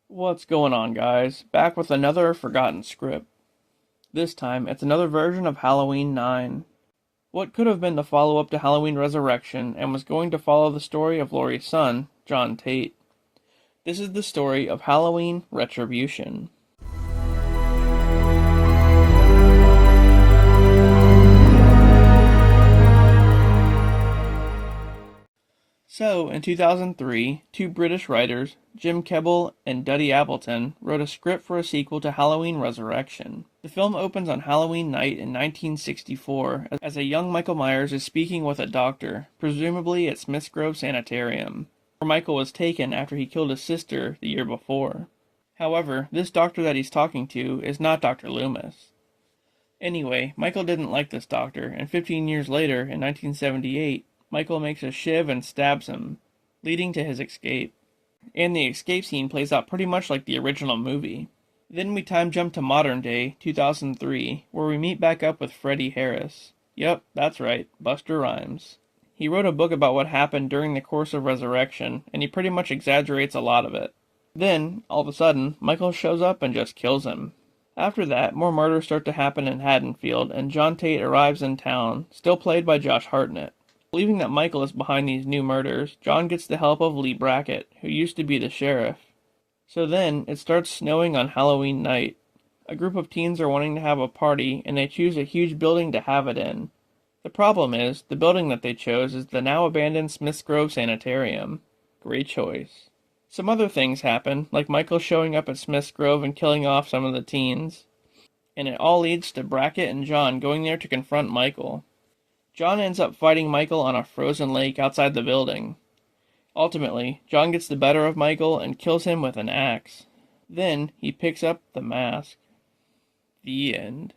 What's going on, guys? Back with another forgotten script. This time, it's another version of Halloween 9. What could have been the follow-up to Halloween Resurrection and was going to follow the story of Laurie's son, John Tate. This is the story of Halloween Retribution. So, in 2003, two British writers, Jim Keble and Duddy Appleton, wrote a script for a sequel to Halloween Resurrection. The film opens on Halloween night in 1964 as a young Michael Myers is speaking with a doctor, presumably at Smith's Grove Sanitarium, where Michael was taken after he killed his sister the year before. However, this doctor that he's talking to is not Dr. Loomis. Anyway, Michael didn't like this doctor, and 15 years later, in 1978, Michael makes a shiv and stabs him, leading to his escape. And the escape scene plays out pretty much like the original movie. Then we time jump to modern day, 2003, where we meet back up with Freddie Harris. Yep, that's right, Buster Rhymes. He wrote a book about what happened during the course of Resurrection, and he pretty much exaggerates a lot of it. Then, all of a sudden, Michael shows up and just kills him. After that, more murders start to happen in Haddonfield, and John Tate arrives in town, still played by Josh Hartnett. Believing that Michael is behind these new murders, John gets the help of Lee Brackett, who used to be the sheriff. So then, it starts snowing on Halloween night. A group of teens are wanting to have a party, and they choose a huge building to have it in. The problem is, the building that they chose is the now abandoned Smith's Grove Sanitarium. Great choice. Some other things happen, like Michael showing up at Smith's Grove and killing off some of the teens. And it all leads to Brackett and John going there to confront Michael. John ends up fighting Michael on a frozen lake outside the building. Ultimately, John gets the better of Michael and kills him with an axe. Then, he picks up the mask. The end.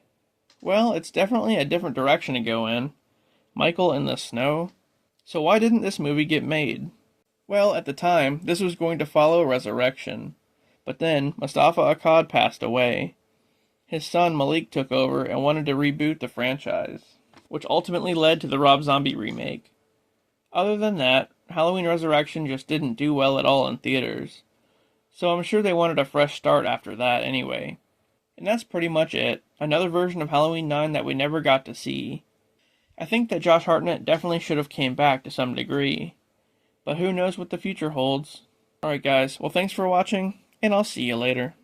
Well, it's definitely a different direction to go in. Michael in the snow. So why didn't this movie get made? Well, at the time, this was going to follow Resurrection. But then, Mustafa Akkad passed away. His son Malik took over and wanted to reboot the franchise, which ultimately led to the Rob Zombie remake. Other than that, Halloween Resurrection just didn't do well at all in theaters, so I'm sure they wanted a fresh start after that anyway. And that's pretty much it, another version of Halloween 9 that we never got to see. I think that Josh Hartnett definitely should have came back to some degree, but who knows what the future holds. Alright guys, well thanks for watching, and I'll see you later.